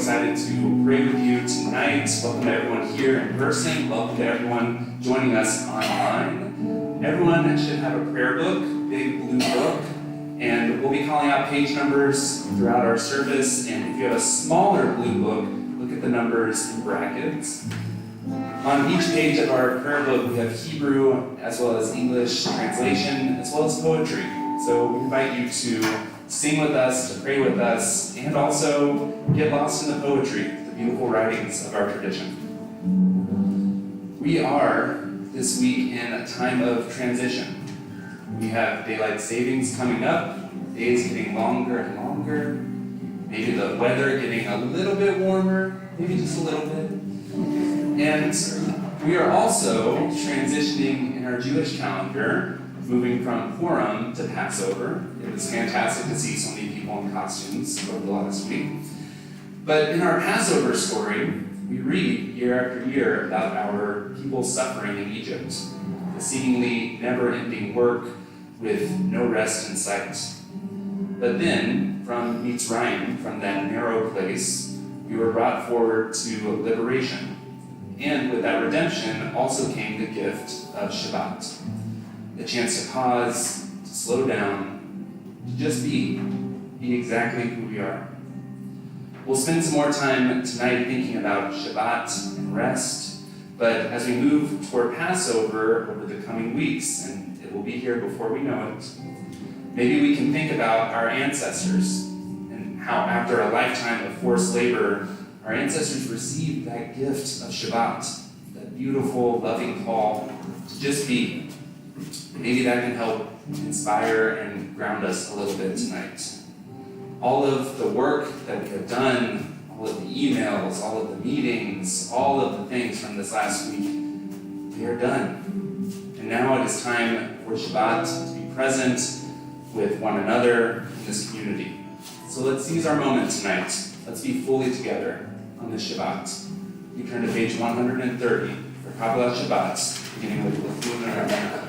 excited to pray with you tonight. Welcome to everyone here in person. Welcome to everyone joining us online. Everyone should have a prayer book, big blue book, and we'll be calling out page numbers throughout our service. And if you have a smaller blue book, look at the numbers in brackets. On each page of our prayer book, we have Hebrew as well as English translation, as well as poetry. So we invite you to sing with us, to pray with us, and also get lost in the poetry, the beautiful writings of our tradition. We are, this week, in a time of transition. We have daylight savings coming up, days getting longer and longer, maybe the weather getting a little bit warmer, maybe just a little bit. And we are also transitioning in our Jewish calendar, moving from Purim to Passover. It was fantastic to see so many people in costumes over the last week. But in our Passover story, we read year after year about our people suffering in Egypt, the seemingly never-ending work with no rest in sight. But then, from Mitzrayim, from that narrow place, we were brought forward to liberation. And with that redemption also came the gift of Shabbat, the chance to pause, to slow down, to just be exactly who we are. We'll spend some more time tonight thinking about Shabbat and rest, but as we move toward Passover over the coming weeks, and it will be here before we know it, maybe we can think about our ancestors and how after a lifetime of forced labor, our ancestors received that gift of Shabbat, that beautiful, loving call to just be. Maybe that can help inspire and ground us a little bit tonight. All of the work that we have done, all of the emails, all of the meetings, all of the things from this last week, they are done. And now it is time for Shabbat to be present with one another in this community. So let's seize our moment tonight. Let's be fully together on this Shabbat. You turn to page 130 for Kabbalat Shabbat, beginning with L'chum Rabbeinu.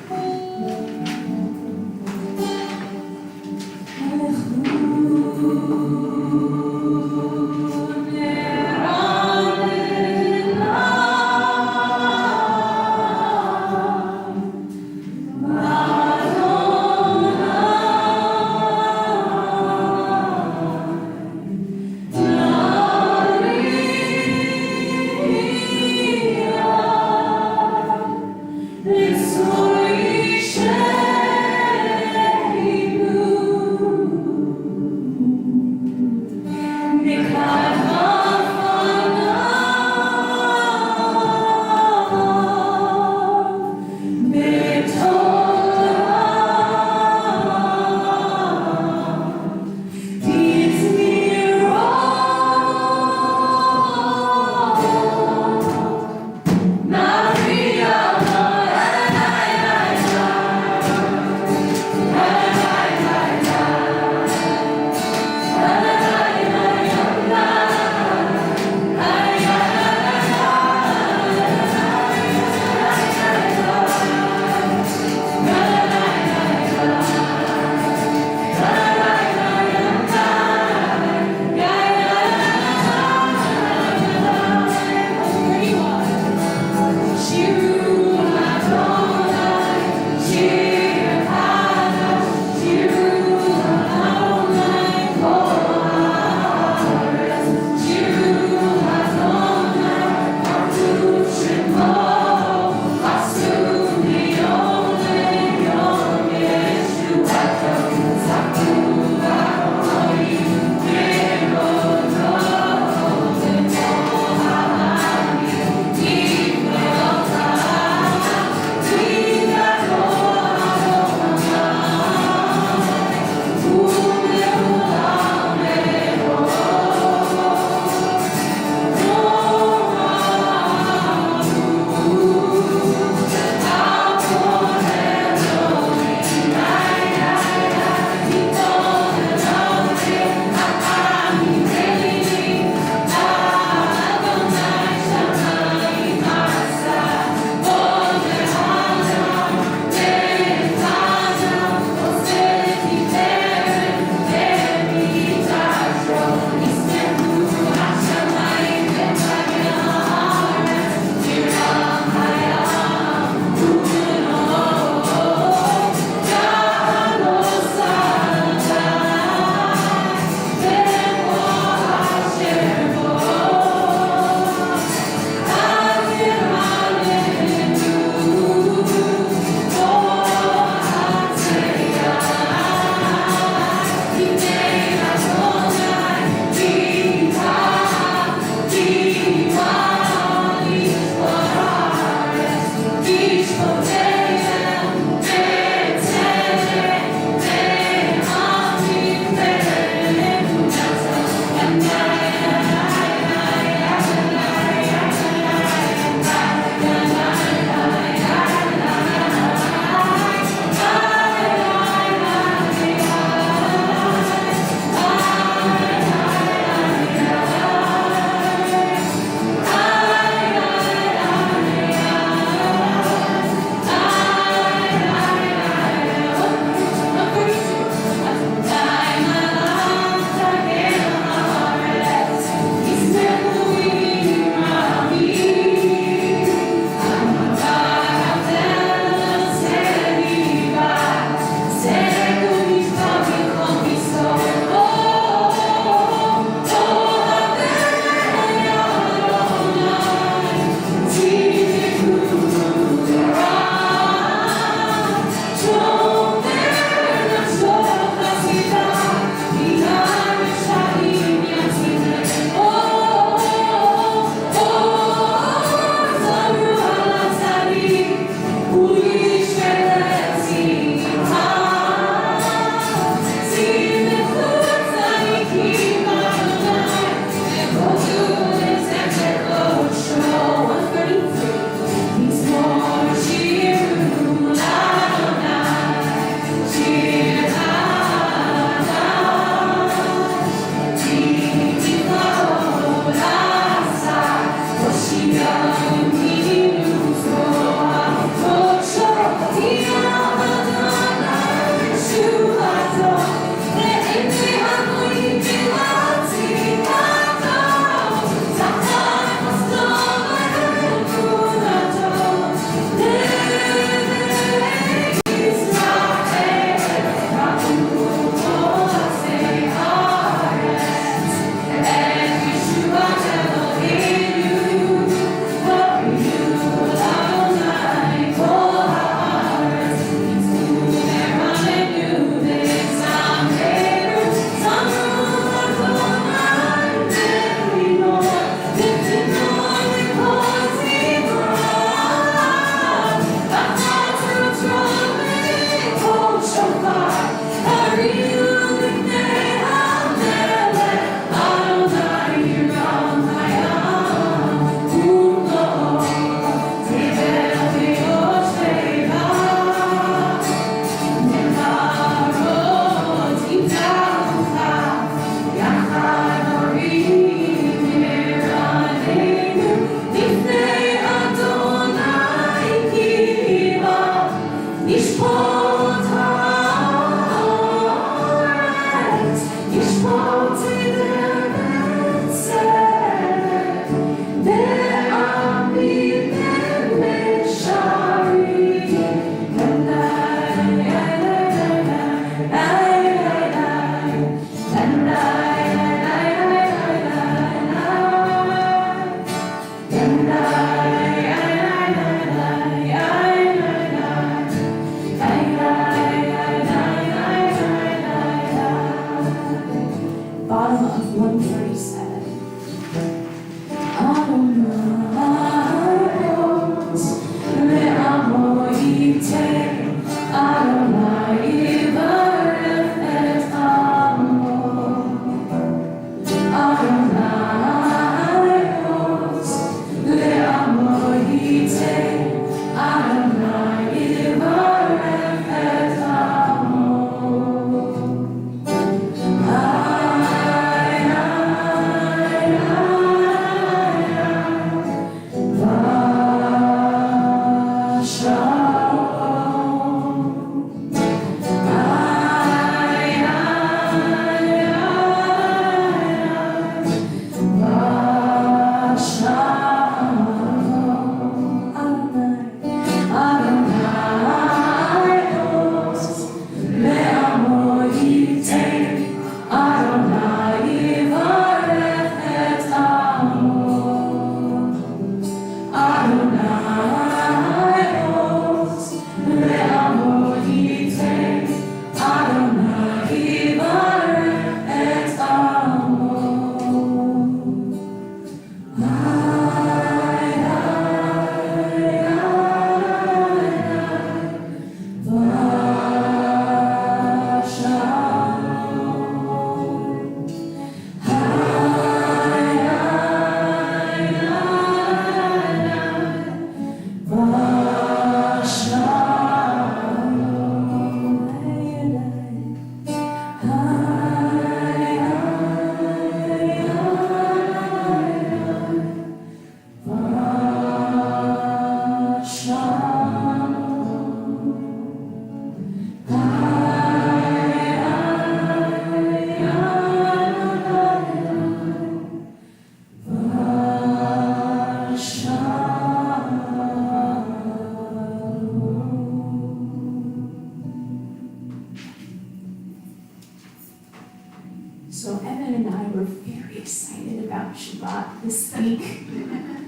about Shabbat this week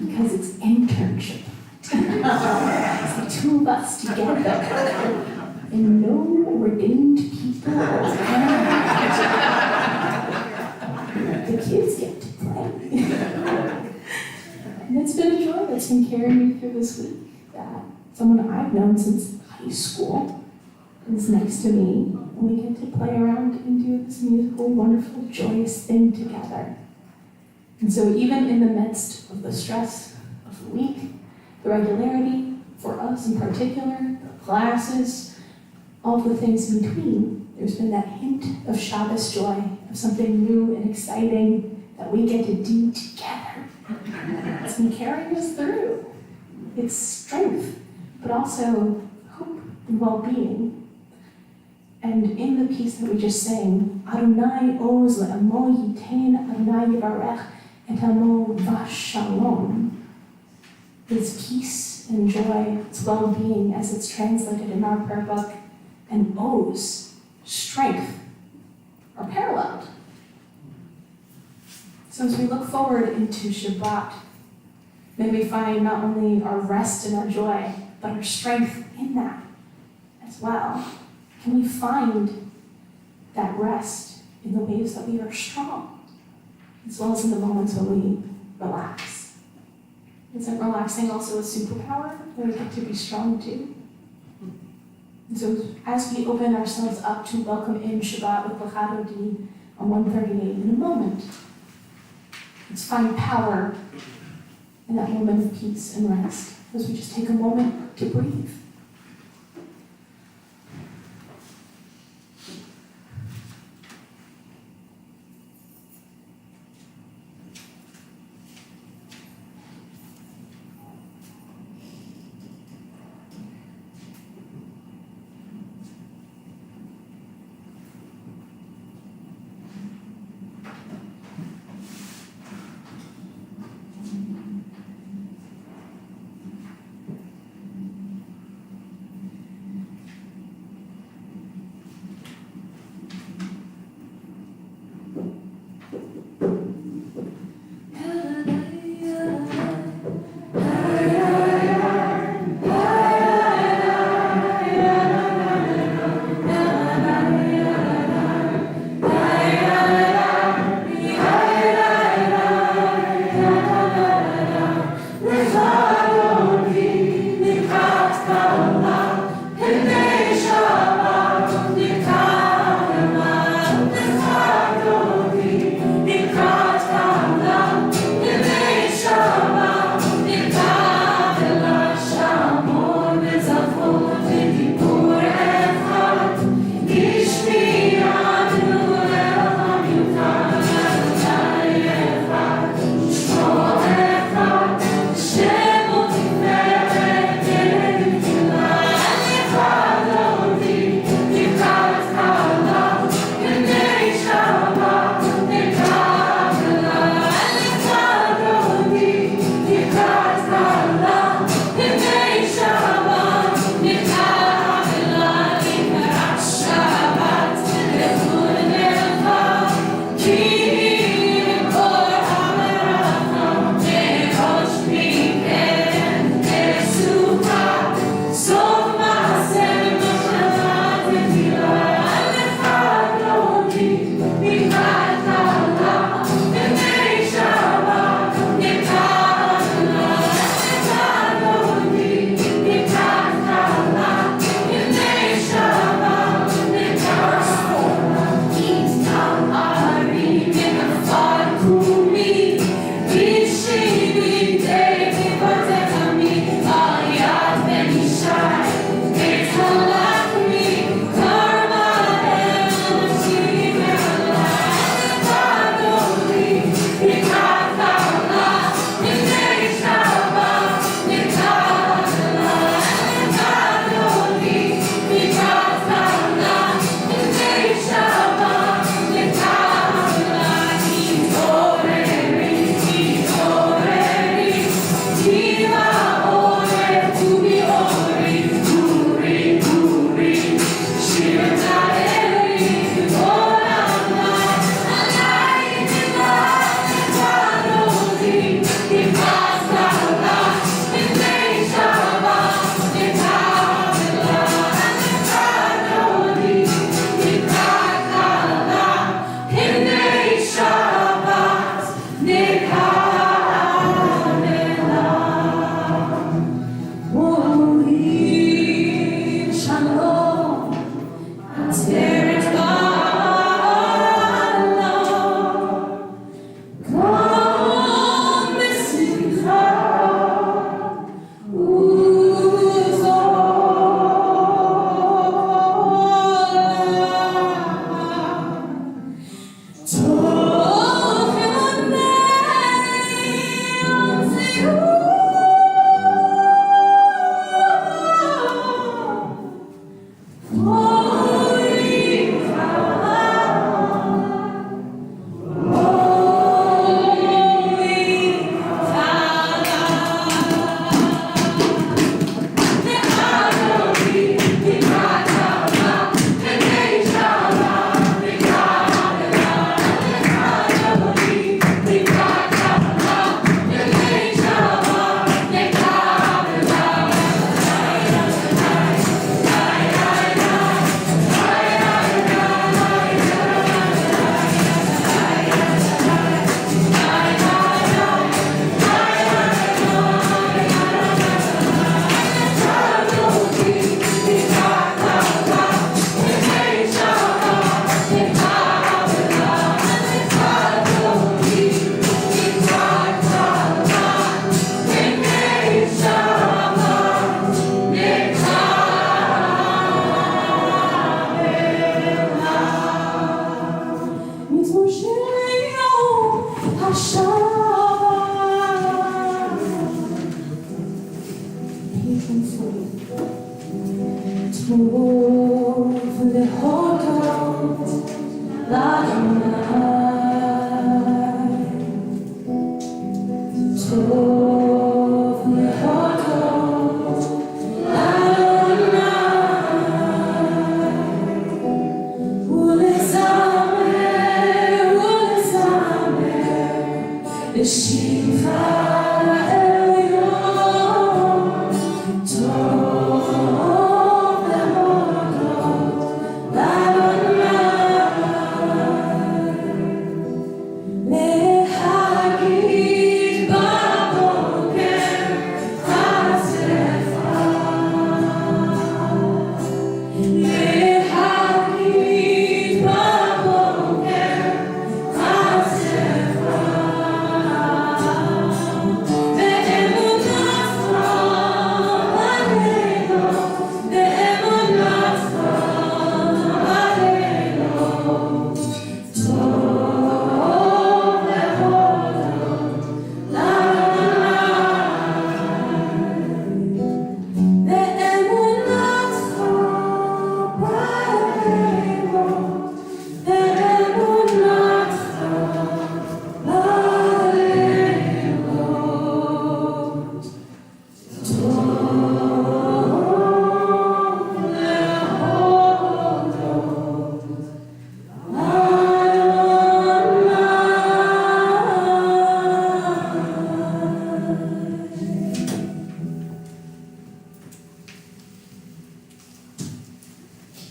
because it's internship. It's the two of us together. And no ordained people. The kids get to play. And it's been a joy that's been carrying me through this week. That someone I've known since high school is next to me. And we get to play around and do this musical, wonderful, joyous thing together. And so even in the midst of the stress of the week, the regularity for us in particular, the classes, all the things in between, there's been that hint of Shabbos joy, of something new and exciting that we get to do together. It's been carrying us through. It's strength, but also hope and well-being. And in the piece that we just sang, Adonai oz le'amo yitain Adonai yivarech et amo v'shalom, is peace and joy, it's well-being as it's translated in our prayer book, and oz, strength, are paralleled. So as we look forward into Shabbat, may we find not only our rest and our joy, but our strength in that as well. Can we find that rest in the ways that we are strong, as well as in the moments when we relax? Isn't relaxing also a superpower, that we get to be strong too? And so as we open ourselves up to welcome in Shabbat with L'chad Odi on 138 in a moment, let's find power in that moment of peace and rest as we just take a moment to breathe.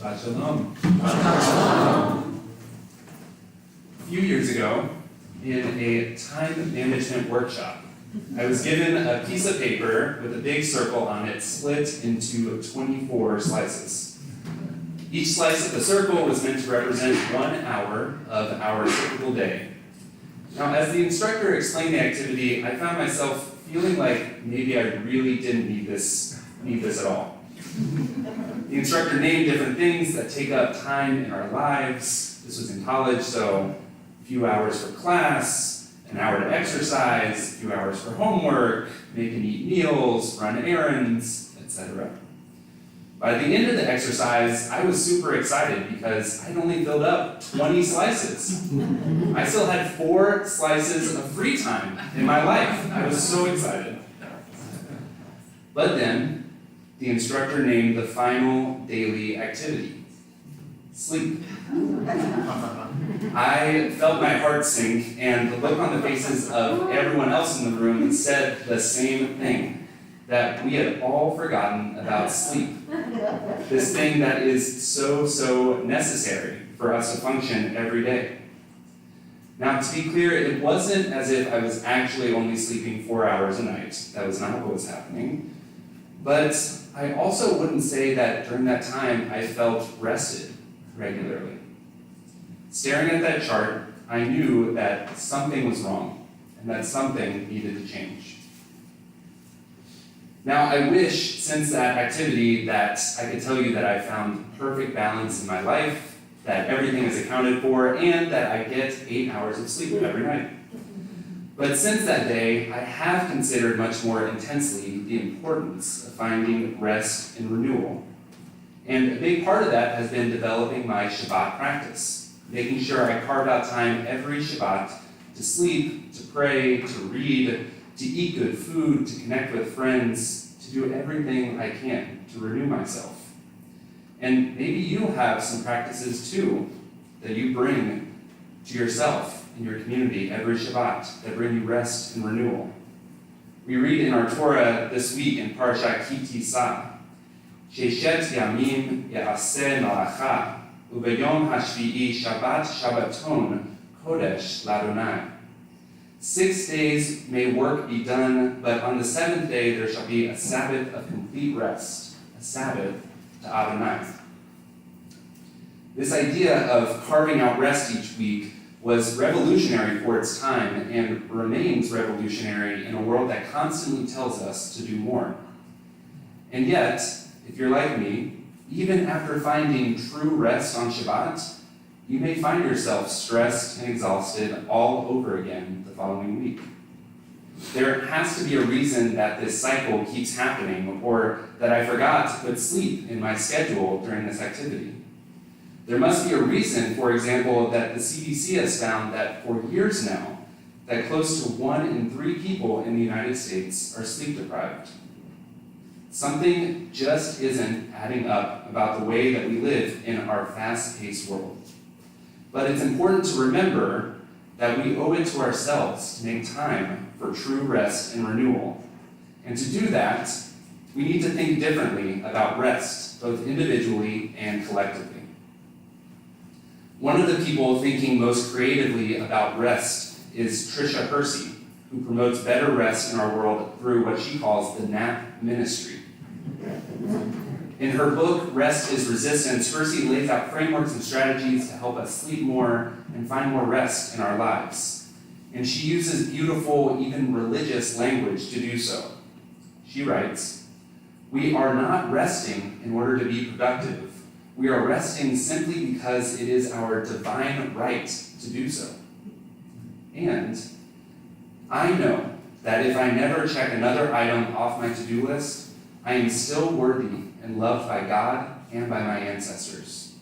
Shabbat Shalom. A few years ago, in a time management workshop, I was given a piece of paper with a big circle on it split into 24 slices. Each slice of the circle was meant to represent 1 hour of our typical day. Now, as the instructor explained the activity, I found myself feeling like maybe I really didn't need this at all. The instructor named different things that take up time in our lives. This was in college, so a few hours for class, an hour to exercise, a few hours for homework, make and eat meals, run errands, etc. By the end of the exercise, I was super excited because I'd only filled up 20 slices. I still had 4 slices of free time in my life. I was so excited. But then, the instructor named the final daily activity: sleep. I felt my heart sink, and the look on the faces of everyone else in the room said the same thing, that we had all forgotten about sleep. This thing that is so necessary for us to function every day. Now, to be clear, it wasn't as if I was actually only sleeping 4 hours a night. That was not what was happening. But I also wouldn't say that during that time I felt rested regularly. Staring at that chart, I knew that something was wrong and that something needed to change. Now, I wish since that activity that I could tell you that I found perfect balance in my life, that everything is accounted for, and that I get 8 hours of sleep every night. But since that day, I have considered much more intensely the importance of finding rest and renewal. And a big part of that has been developing my Shabbat practice, making sure I carve out time every Shabbat to sleep, to pray, to read, to eat good food, to connect with friends, to do everything I can to renew myself. And maybe you have some practices too that you bring to yourself in your community every Shabbat that bring you rest and renewal. We read in our Torah this week in Parashat Ki Tisa, Sheshet Yamim Ya'aseh Malacha, Ubeyom Hashvi'i Shabbat Shabbaton Kodesh Ladonai. 6 days may work be done, but on the 7th day there shall be a Sabbath of complete rest, a Sabbath to Adonai. This idea of carving out rest each week was revolutionary for its time and remains revolutionary in a world that constantly tells us to do more. And yet, if you're like me, even after finding true rest on Shabbat, you may find yourself stressed and exhausted all over again the following week. There has to be a reason that this cycle keeps happening, or that I forgot to put sleep in my schedule during this activity. There must be a reason, for example, that the CDC has found that for years now, that close to 1 in 3 people in the United States are sleep deprived. Something just isn't adding up about the way that we live in our fast-paced world. But it's important to remember that we owe it to ourselves to make time for true rest and renewal. And to do that, we need to think differently about rest, both individually and collectively. One of the people thinking most creatively about rest is Tricia Hersey, who promotes better rest in our world through what she calls the nap ministry. In her book, Rest is Resistance, Hersey lays out frameworks and strategies to help us sleep more and find more rest in our lives. And she uses beautiful, even religious language to do so. She writes, "We are not resting in order to be productive. We are resting simply because it is our divine right to do so. And I know that if I never check another item off my to-do list, I am still worthy and loved by God and by my ancestors."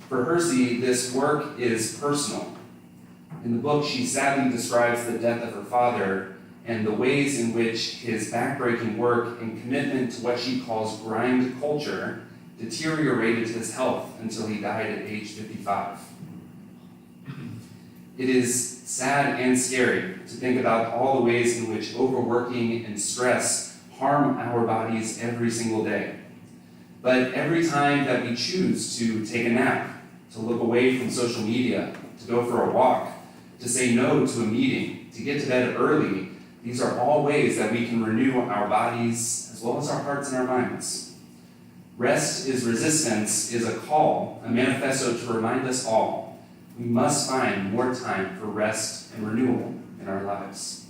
For Hersey, this work is personal. In the book, she sadly describes the death of her father and the ways in which his backbreaking work and commitment to what she calls grind culture deteriorated his health until he died at age 55. It is sad and scary to think about all the ways in which overworking and stress harm our bodies every single day. But every time that we choose to take a nap, to look away from social media, to go for a walk, to say no to a meeting, to get to bed early, these are all ways that we can renew our bodies as well as our hearts and our minds. Rest is Resistance is a call, a manifesto to remind us all we must find more time for rest and renewal in our lives.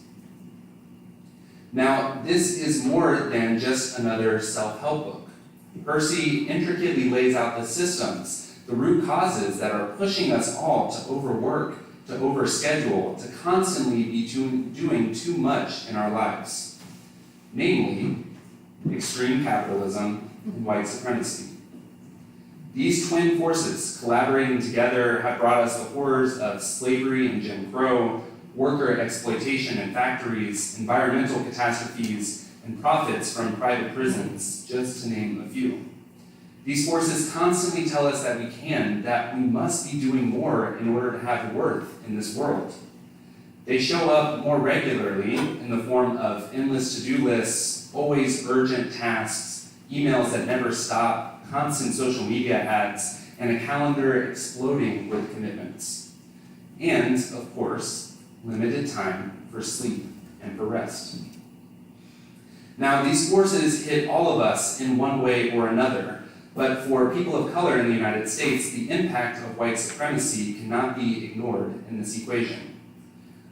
Now, this is more than just another self-help book. Hersey intricately lays out the systems, the root causes that are pushing us all to overwork, to overschedule, to constantly be doing too much in our lives. Namely, extreme capitalism and white supremacy. These twin forces collaborating together have brought us the horrors of slavery and Jim Crow, worker exploitation in factories, environmental catastrophes, and profits from private prisons, just to name a few. These forces constantly tell us that we must be doing more in order to have worth in this world. They show up more regularly in the form of endless to-do lists, always urgent tasks, emails that never stop, constant social media ads, and a calendar exploding with commitments. And, of course, limited time for sleep and for rest. Now, these forces hit all of us in one way or another, but for people of color in the United States, the impact of white supremacy cannot be ignored in this equation.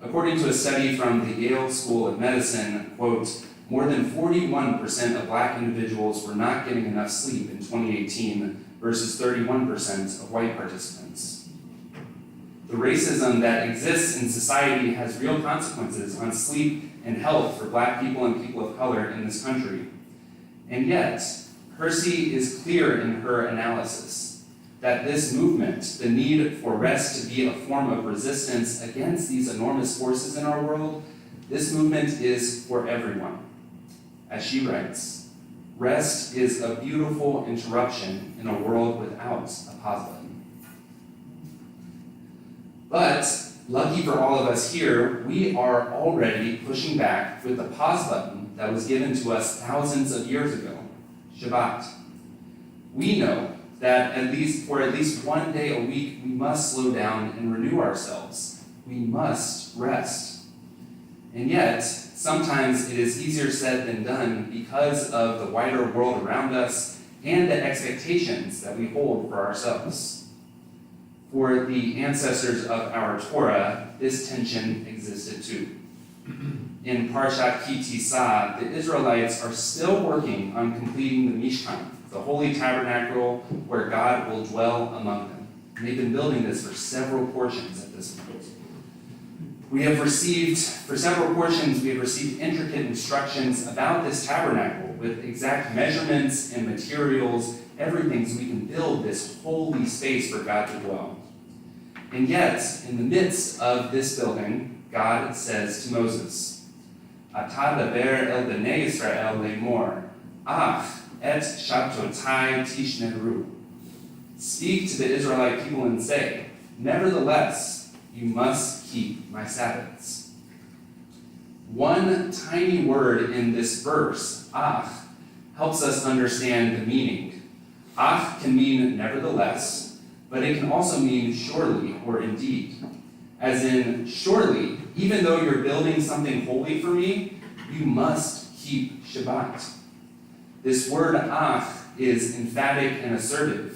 According to a study from the Yale School of Medicine, quote, more than 41% of Black individuals were not getting enough sleep in 2018 versus 31% of white participants. The racism that exists in society has real consequences on sleep and health for Black people and people of color in this country. And yet, Hersey is clear in her analysis that this movement, the need for rest to be a form of resistance against these enormous forces in our world, this movement is for everyone. As she writes, rest is a beautiful interruption in a world without a pause button. But, lucky for all of us here, we are already pushing back with the pause button that was given to us thousands of years ago, Shabbat. We know that for at least one day a week, we must slow down and renew ourselves. We must rest. And yet, sometimes it is easier said than done because of the wider world around us and the expectations that we hold for ourselves. For the ancestors of our Torah, this tension existed too. In Parshat Ki Tisa, the Israelites are still working on completing the Mishkan, the holy tabernacle where God will dwell among them. And they've been building this for several portions at this point. For several portions, we have received intricate instructions about this tabernacle with exact measurements and materials, everything, so we can build this holy space for God to dwell. And yet, in the midst of this building, God says to Moses, Ata daber el bnei Yisrael lemor, ach et shabtotai tishneru. Speak to the Israelite people and say, nevertheless, you must keep my Sabbaths. One tiny word in this verse, ach, helps us understand the meaning. Ach can mean nevertheless, but it can also mean surely or indeed. As in, surely, even though you're building something holy for me, you must keep Shabbat. This word ach is emphatic and assertive.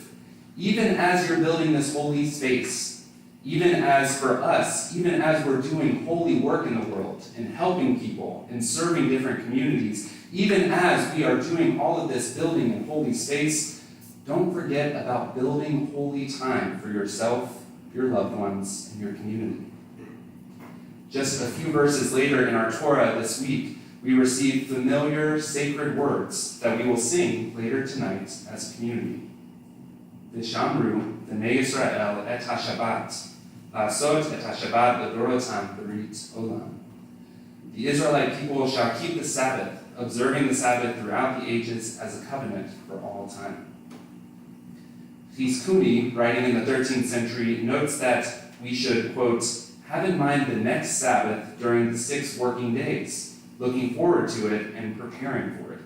Even as you're building this holy space, even as for us, even as we're doing holy work in the world and helping people and serving different communities, even as we are doing all of this building in holy space, don't forget about building holy time for yourself, your loved ones, and your community. Just a few verses later in our Torah this week, we receive familiar sacred words that we will sing later tonight as a community. V'shamru b'nei Yisrael et ha-Shabbat, la'asot et ha-Shabbat l'dorotam b'rit olam. The Israelite people shall keep the Sabbath, observing the Sabbath throughout the ages as a covenant for all time. Chizkuni, writing in the 13th century, notes that we should, quote, have in mind the next Sabbath during the 6 working days, looking forward to it and preparing for it.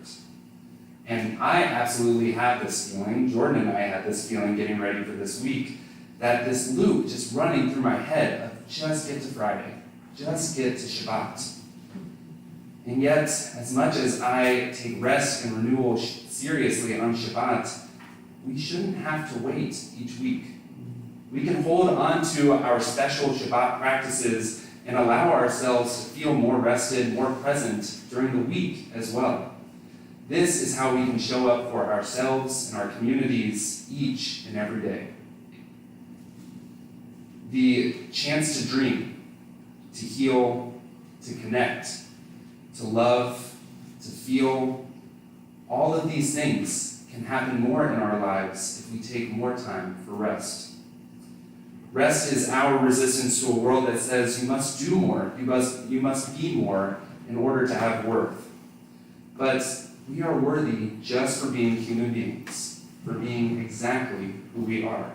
And I absolutely have this feeling, Jordan and I had this feeling getting ready for this week, that this loop just running through my head of just get to Friday, just get to Shabbat. And yet, as much as I take rest and renewal seriously on Shabbat, we shouldn't have to wait each week. We can hold on to our special Shabbat practices and allow ourselves to feel more rested, more present during the week as well. This is how we can show up for ourselves and our communities each and every day. The chance to dream, to heal, to connect, to love, to feel, all of these things can happen more in our lives if we take more time for rest. Rest is our resistance to a world that says you must do more, you must be more in order to have worth. But we are worthy just for being human beings, for being exactly who we are.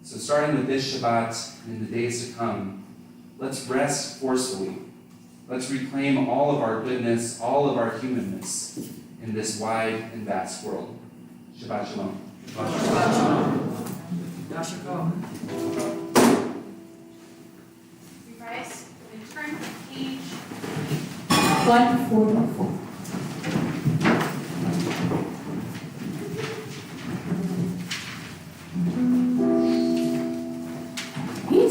So starting with this Shabbat and in the days to come, let's rest forcefully. Let's reclaim all of our goodness, all of our humanness in this wide and vast world. Shabbat Shalom. Shabbat Shalom. Shalom. We rise and turn to page 144. Be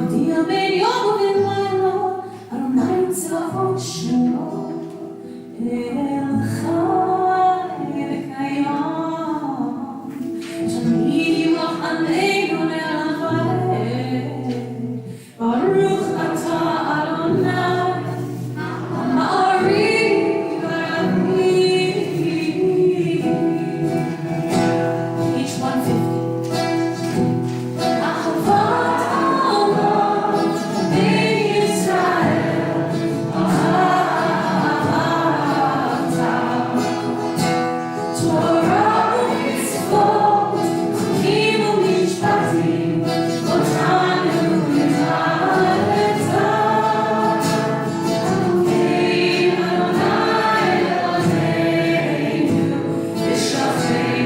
מבדיל בין יום ובין לילה, אדוני צבאות שלו, אל חי וקיים, תמיד ימלוך עלינו לעבד, ברוך אתה אדוני, המעריב והרביב. Page 150. אהבת העולם, בני ישראל, אהבת. תורה ומצוות, חוקים ומשפטים, אותנו לימדת. אלוהים אדוני אלוהינו, ושפטנו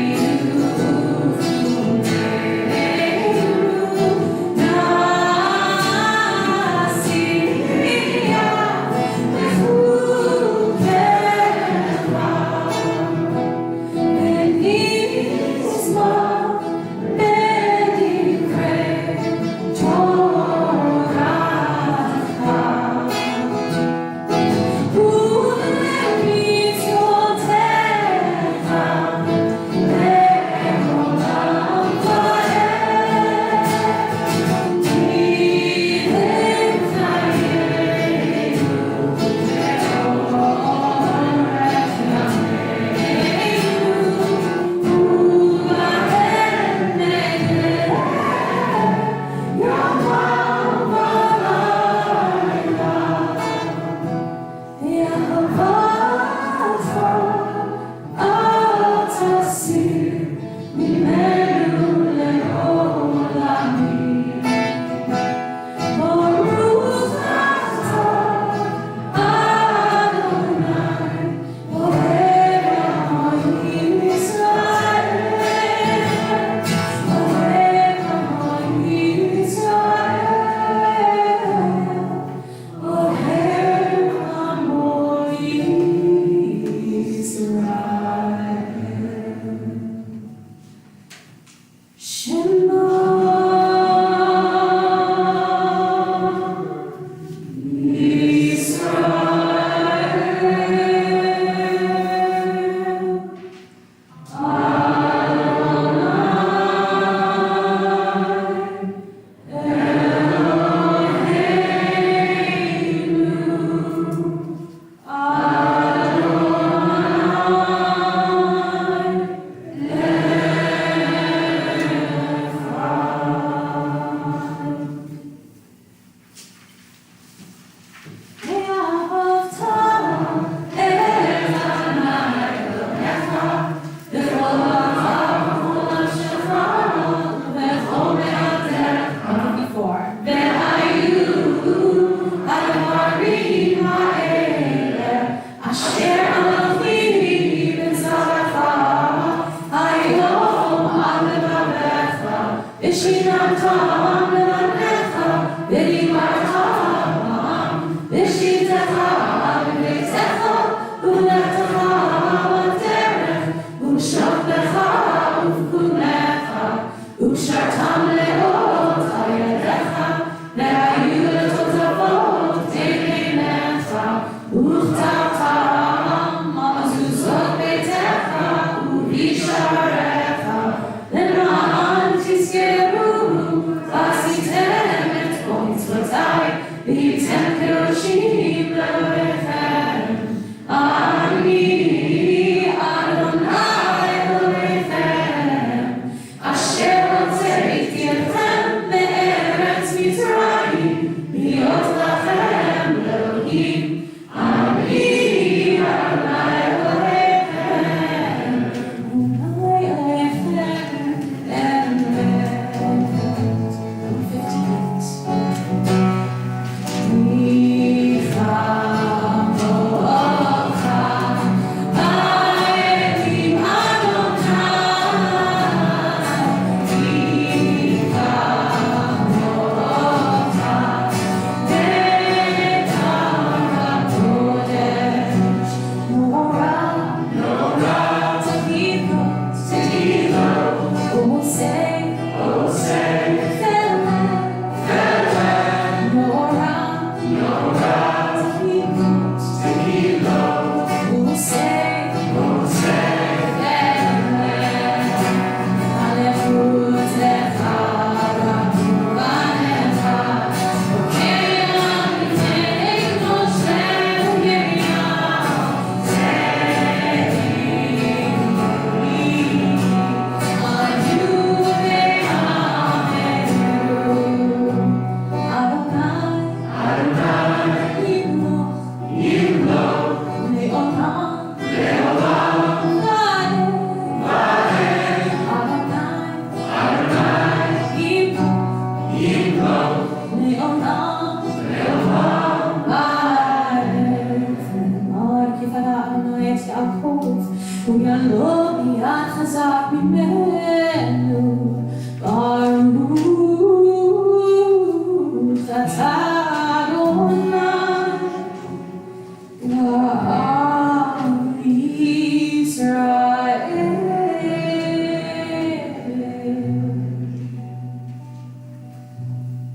ונעשייה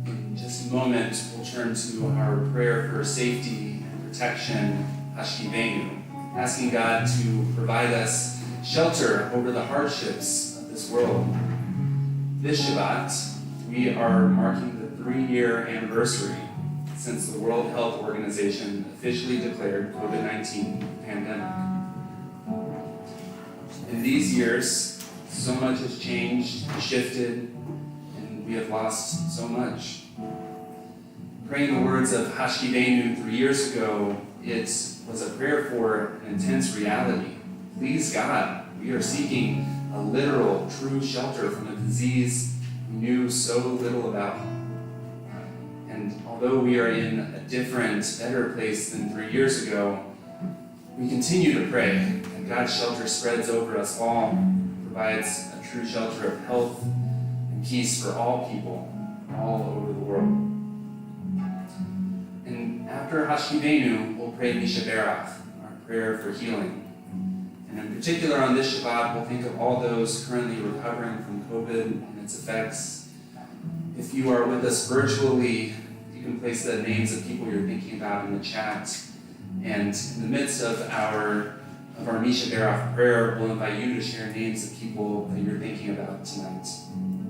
In just a moment, we'll turn to our prayer for safety and protection, Hashkivenu, asking God to provide us shelter over the hardships of this world. This Shabbat, we are marking the 3-year anniversary since the World Health Organization officially declared COVID-19 a pandemic. In these years, so much has changed, shifted, and we have lost so much. Praying the words of Hashkivenu 3 years ago, it was a prayer for an intense reality. Please God, we are seeking a literal, true shelter from a disease we knew so little about. And although we are in a different, better place than 3 years ago, we continue to pray that God's shelter spreads over us all, provides a true shelter of health and peace for all people, all over the world. And after Hashkivenu, we'll pray Misha Berach, our prayer for healing. And in particular on this Shabbat, we'll think of all those currently recovering from COVID and its effects. If you are with us virtually, you can place the names of people you're thinking about in the chat. And in the midst of our Misha Berach prayer, we'll invite you to share names of people that you're thinking about tonight.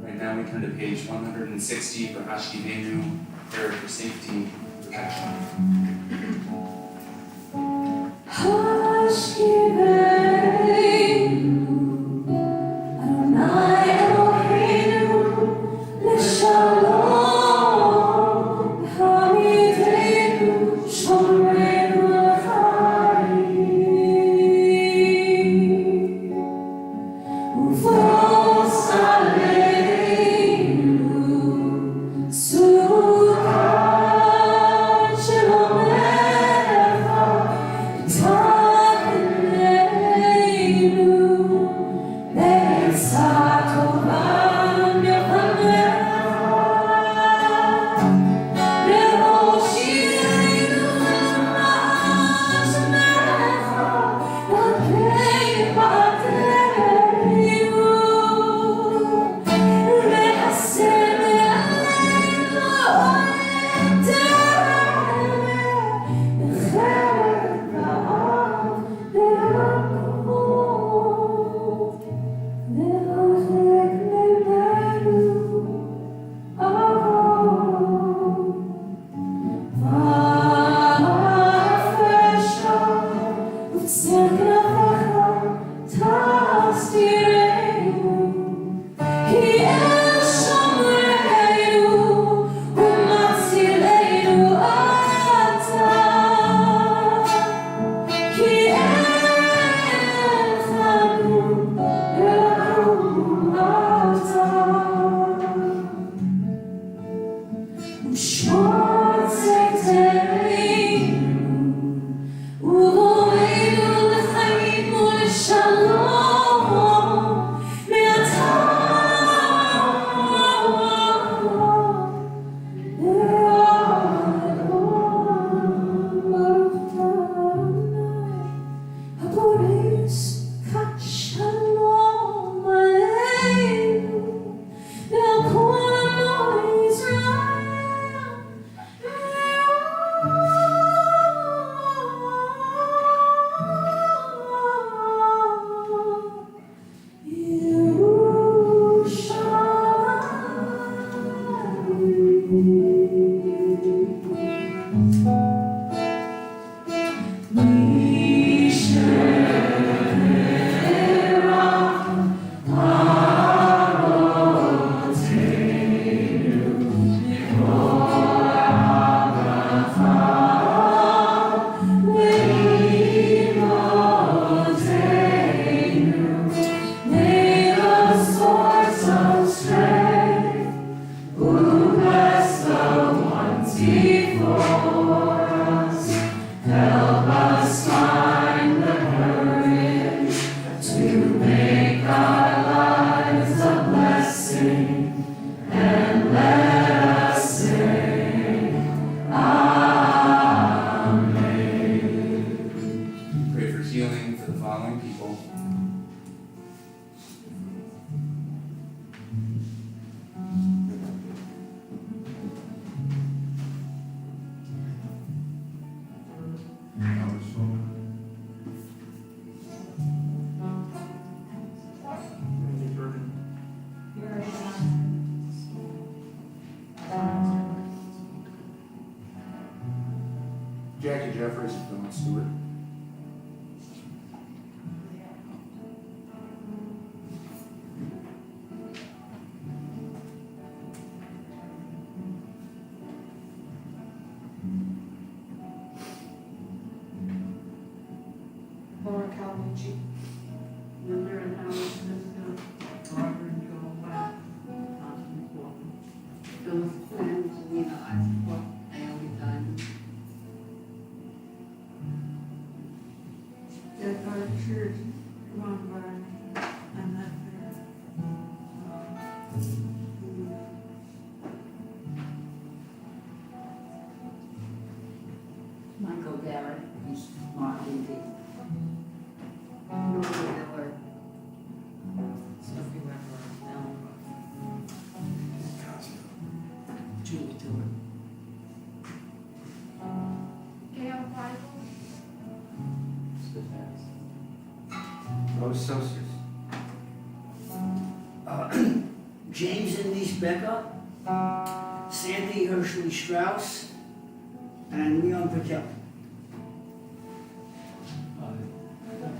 Right now we turn to page 160 for Hashkivenu, prayer for safety and protection. Jackie Jeffers, Don Stewart. Laura Calmucci. Linda and Howard Smith, Barbara and Joel Webb, Constance Walker, Phyllis Quinn, Selena Isaac, Naomi Diamond. Dead by the church, Ron Byrne, I'm not there. Michael Garrett, he's Martin D. Nora Miller, Sophie Weber, Ellen Julie Dillon. Gail Bible, Rose Celsius. James and Lise Becker, Sandy Hershey Strauss, and Leon Patel.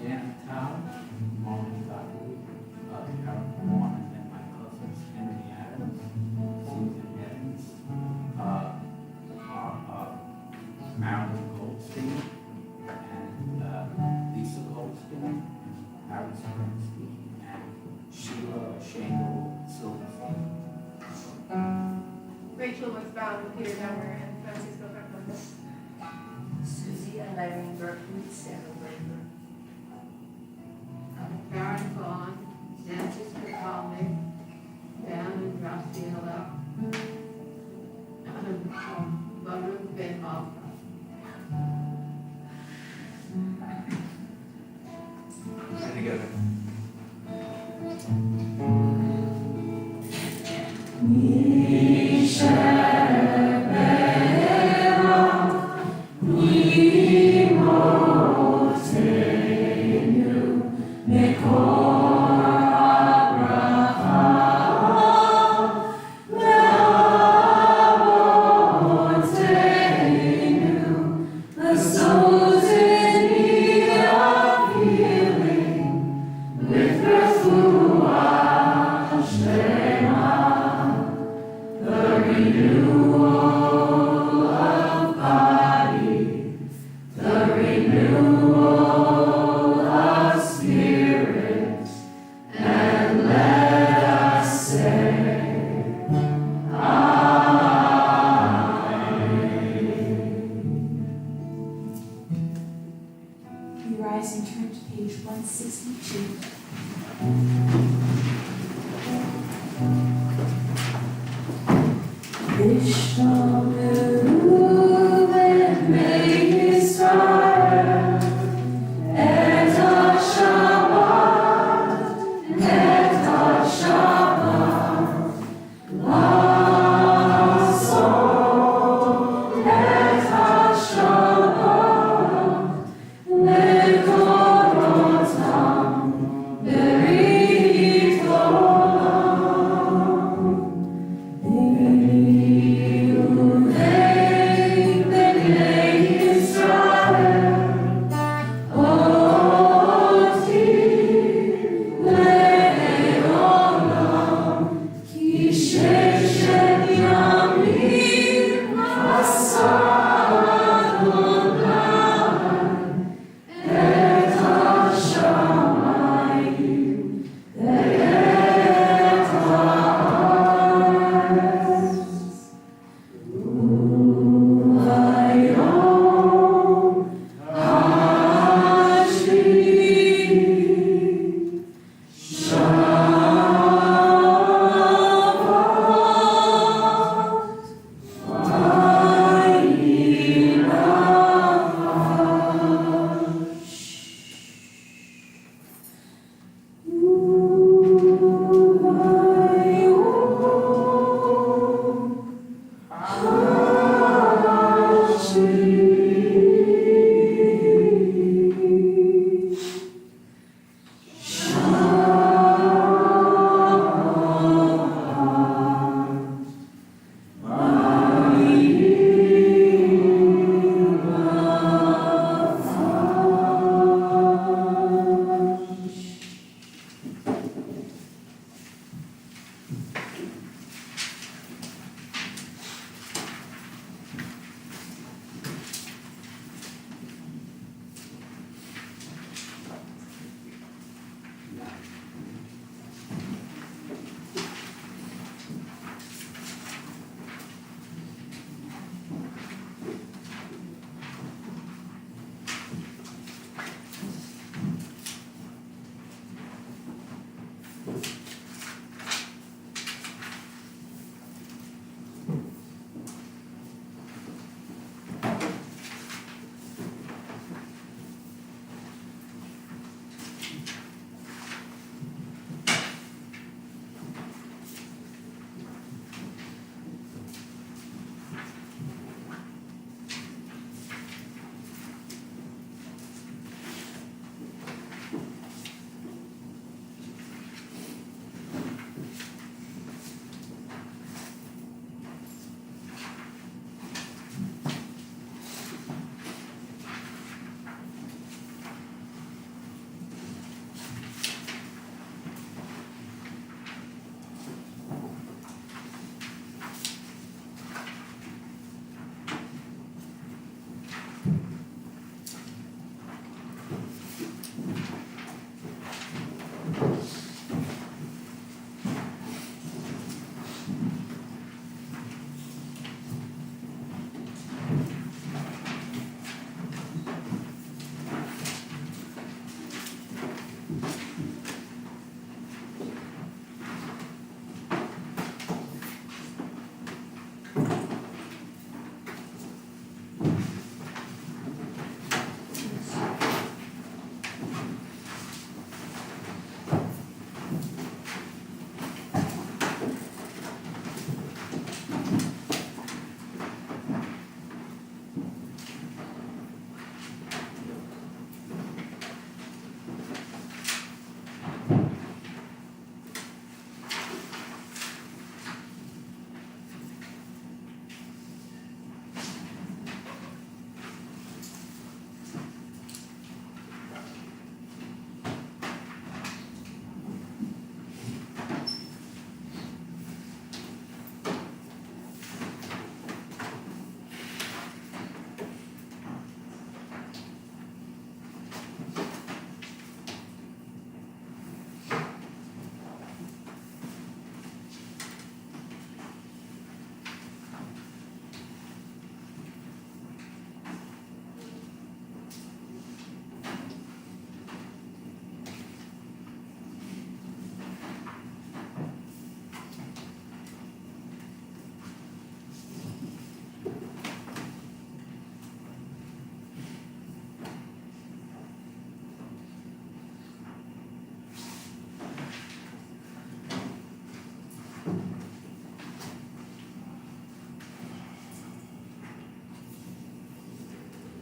Janet Tower, Molly Buckley, Eric Warren, and my cousins Henry Adams, Susan Evans, Marilyn Goldstein, and Lisa Goldstein, Harry Springsteen, and Sheila Shangle Silverstein. Rachel Westbound, Peter Downer, and Francisco Fernandez. Susie and Irene Berkeley, Sarah Braver. Karen Vaughn, Nancy Spitali, Dan and Graciela, Baruch Ben Alpha. And together. You rise and turn to page 162. Vishnu and made his fire, et Shabbat, Lasso, et Shabbat, Lekorotam, Beritolam,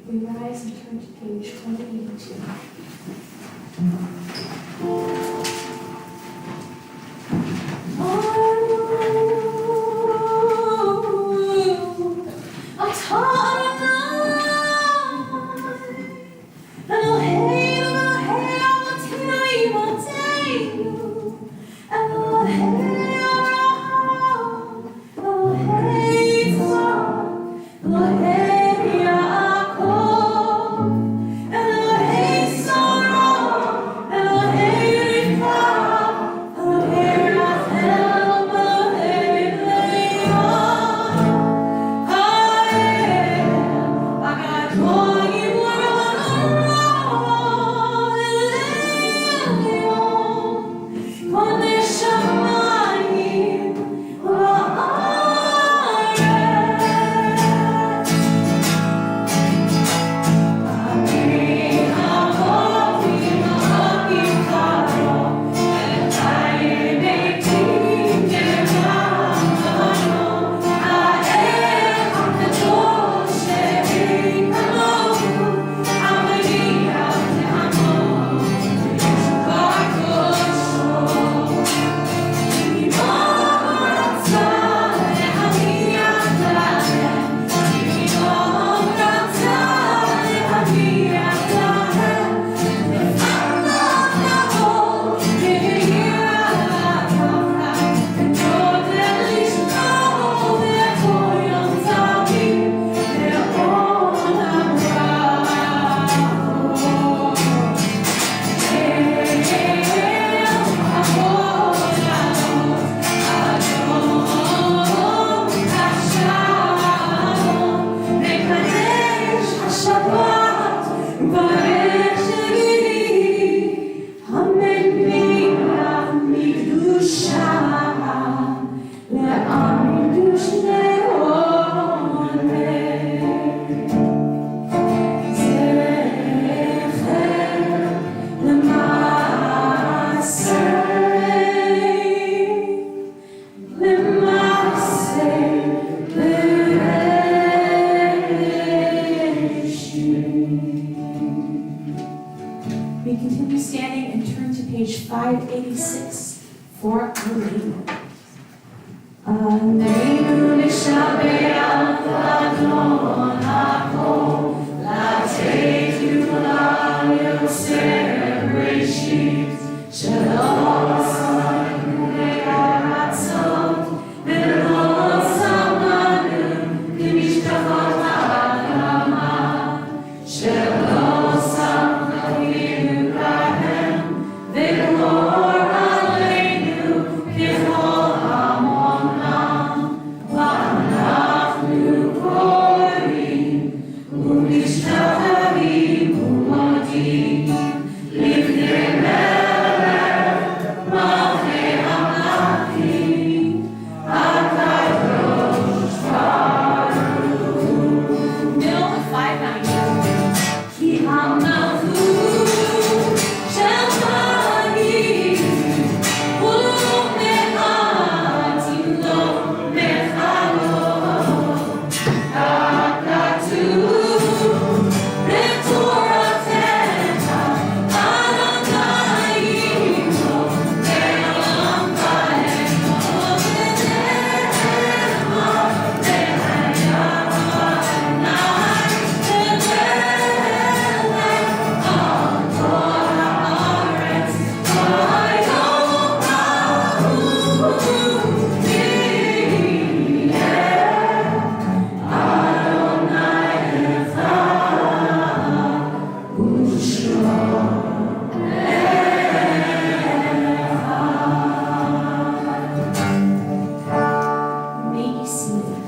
We rise and turn to page 182. We continue standing and turn to page 586 for our reading. Aleinu nishabeach Adon Hakol, Lateinu La'al Yosef Reshit, Shalom Asan Le'aratzot, V'lo Samanu K'mishkafot Ha'adama, Shalom Samanu Kahem, V'glor Aleinu K'chol Hamonam, V'anachnu Korim, U'mishtachavim U'modim, Livnei Melech, Malchei Hamlachim, HaKadosh Baruch Hu. Middle of 590. Ki HaMalchut Shel Chagim, U'me'atim Lo Mechalo, HaKatuv B'Toratecha, Adonai Yimlo, Ve'olam Ba'echo, V'nehema, Ve'hayam Adonai, Ve'melech al kol haaretz, V'hayom Rahu Yeh Adonai Echad U'Shmo Echad. May be seated.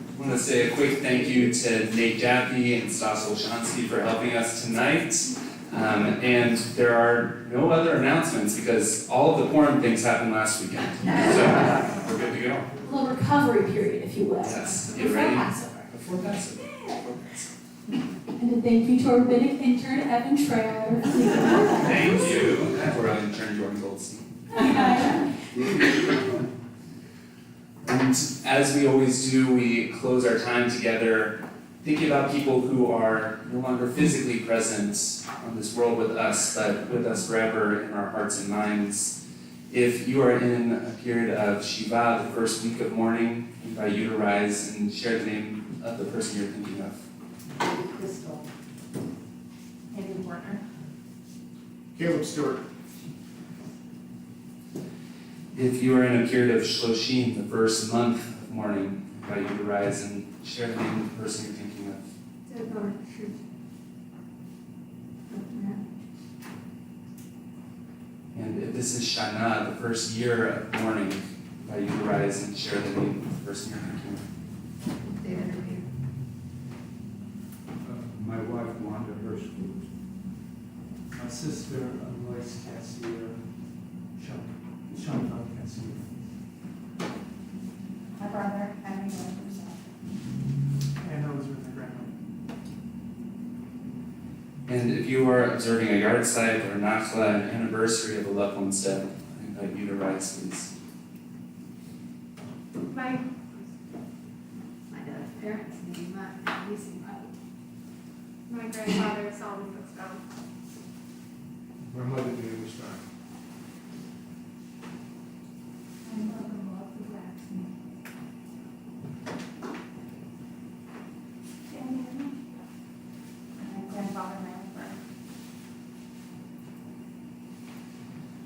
I want to say a quick thank you to Nate Jaffe and Stas Olshansky for helping us tonight. And there are no other announcements because all of the quorum things happened last weekend. So we're good to go. A little recovery period, if you will. Yes, get Before ready. Passover. Before Passover. Before Passover. And a thank you to our rabbinic intern, Evan Traylor. Thank you. For our intern, Jordan Goldstein. And as we always do, we close our time together thinking about people who are no longer physically present on this world with us, but with us forever in our hearts and minds. If you are in a period of Shiva, the first week of mourning, I invite you to rise and share the name of the person you're thinking of. Crystal. Maybe Warner. Caleb Stewart. If you are in a period of Shloshim, the first month of mourning, I invite you to rise and share the name of the person you're thinking of. Deborah Truth. And if this is Shana, the first year of mourning, I invite you to rise and share the name of the person you're thinking of. David Revere. My wife, Wanda Hirschfeld. My sister, Royce Cassier, Chantal Cassier. My brother, Henry Williams. And I was with my grandmother. And if you are observing a yard site or nachla, an anniversary of a loved one's death, I invite you to rise, please. My My parents' name, Lucy grandfather, Solomon Brookstone. My mother, Naomi Stein. I'm welcome all the blacksmith. My grandfather, my brother.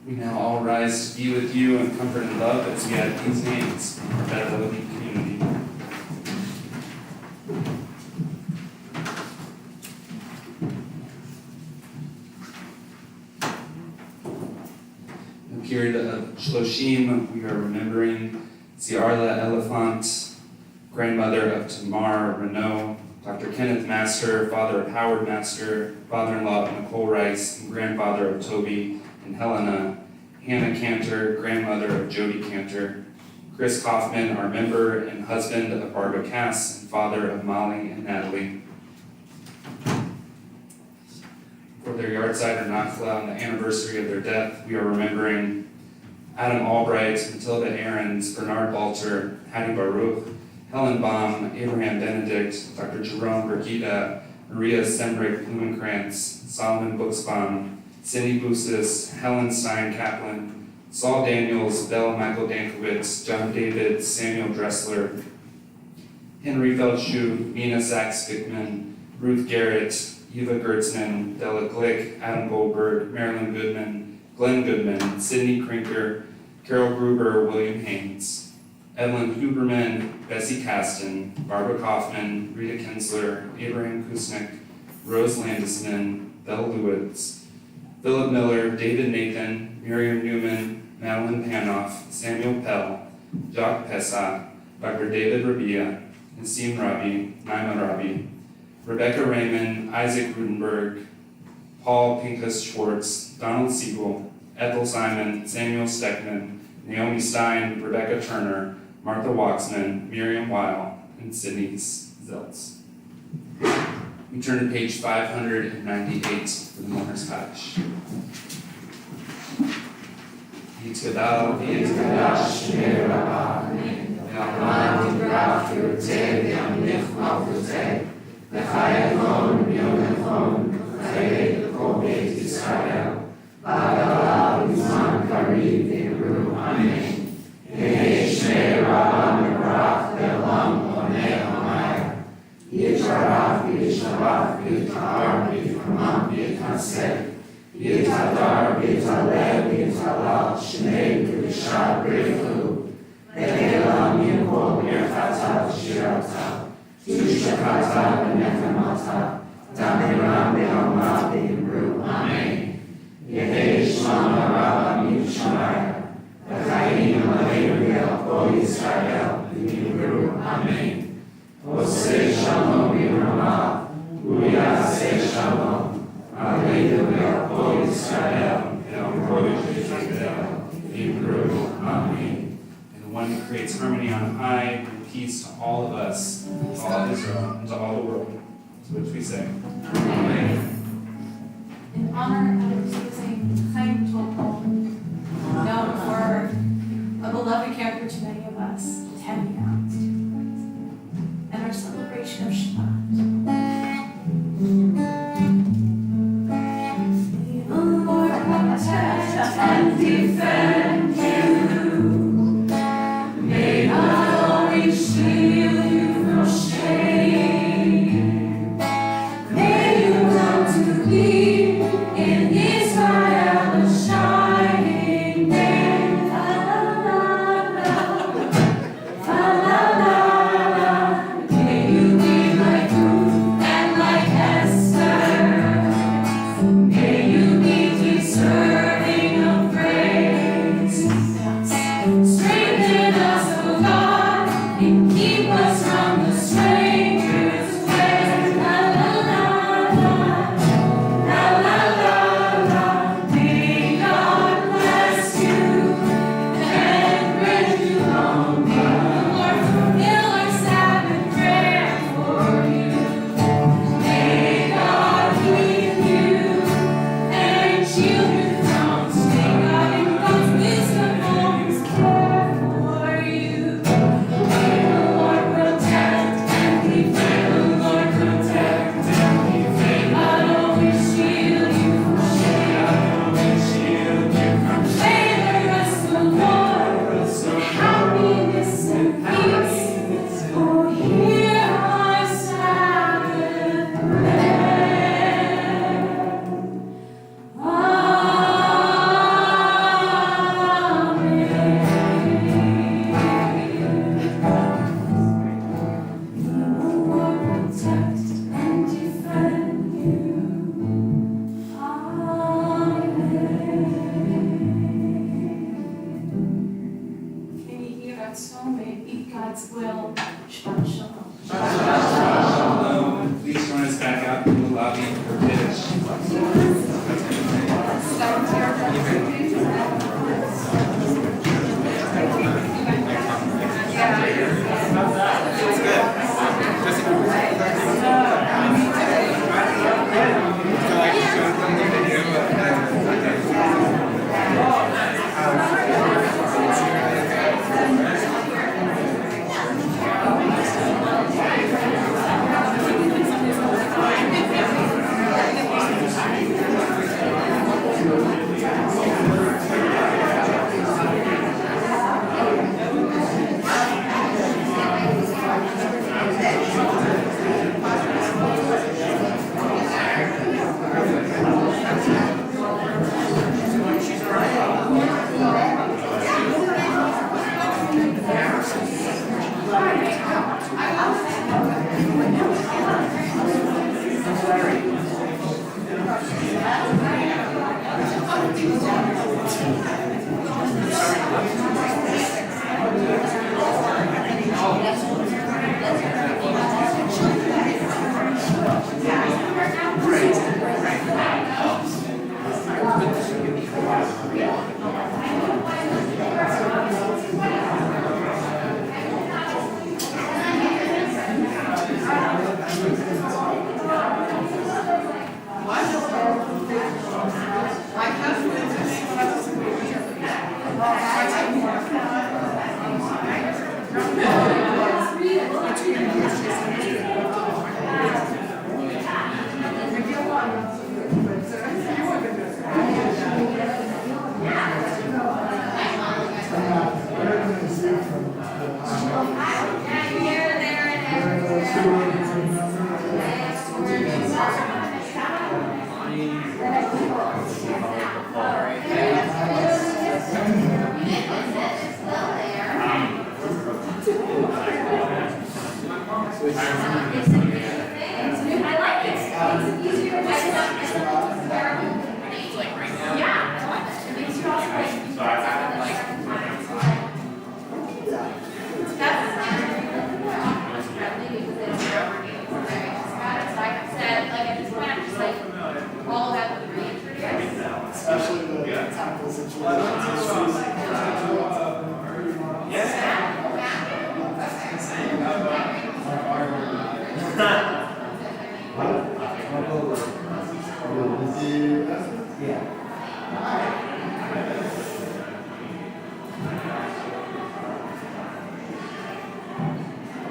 We now all rise to be with you in comfort and love as we add these names from our Beth Elohim community. In the period of Shloshim, we are remembering Ziarla Elephant, grandmother of Tamar Renault, Dr. Kenneth Master, father of Howard Master, father-in-law of Nicole Rice, and grandfather of Toby and Helena, Hannah Cantor, grandmother of Jody Cantor, Chris Kaufman, our member and husband of Barbara Cass, and father of Molly and Natalie. For their yahrzeit or nachla on the anniversary of their death, we are remembering Adam Albright, Matilda Ahrens, Bernard Balter, Hattie Baruch, Helen Baum, Abraham Benedict, Dr. Jerome Brigida, Maria Sembrick Blumenkrantz, Solomon Buxbaum, Cindy Busis, Helen Stein Kaplan, Saul Daniels, Bella Michael Dankowitz, John David, Samuel Dressler, Henry Feldschuh, Mina Sachs-Bickman, Ruth Garrett, Eva Gertzman, Della Glick, Adam Goldberg, Marilyn Goodman, Glenn Goodman, Sidney Krinker, Carol Gruber, William Haynes, Evelyn Huberman, Bessie Kasten, Barbara Kaufman, Rita Kinsler, Abraham Kusnick, Rose Landisman, Belle Lewitz, Philip Miller, David Nathan, Miriam Newman, Madeline Panoff, Samuel Pell, Jacques Pessa, Dr. David Rabia, Nassim Rabi, Naima Rabi, Rebecca Raymond, Isaac Rudenberg, Paul Pincus Schwartz, Donald Siegel, Ethel Simon, Samuel Steckman, Naomi Stein, Rebecca Turner, Martha Waxman, Miriam Weil, and Sydney Zeltz. We turn to page 598 for the Mourner's Kaddish. Yitgadal v'yitgadash Shmei Rabbah, V'amad yibrach Yurtzeh v'yamlich malchuteh, V'chayachon v'yomechon, V'chayei l'kol Beit Yisrael, V'agala v'zman kariv v'yimru Amen. Yehei Shmei Rabbah mevarach ve'olam onei hamayah. Yitzharach v'yishavach v'yitahar v'yitkamam v'yithanseh, V'yitadar v'yitaleh v'yitalal Shmei Kedusha B'rechu, Ve'elam Yimkol Mirchata v'shirata, Tushakata v'nechamata, Tameram v'alma v'yimru Amen. Yehei Shema Rabbah v'yishamayah, V'chayim aleinu v'yalkol Yisrael v'yimru Amen. Oseh Shalom v'yirama, U'yaseh Shalom, Aleinu v'yalkol Yisrael, v'yalkol Yisrael, v'yimru Amen. And the one who creates harmony on high, bring peace to all of us, to all of Israel, and to all the world. To which we say, Amen. In honor of choosing Chaim Topol, known God's will. Shabbat shalom. Please join us back out in the lobby for Kiddush.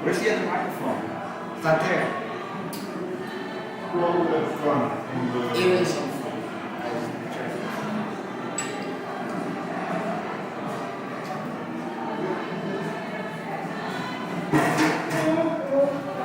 Where's the other microphone? It's not there. Roll that front. Here it is.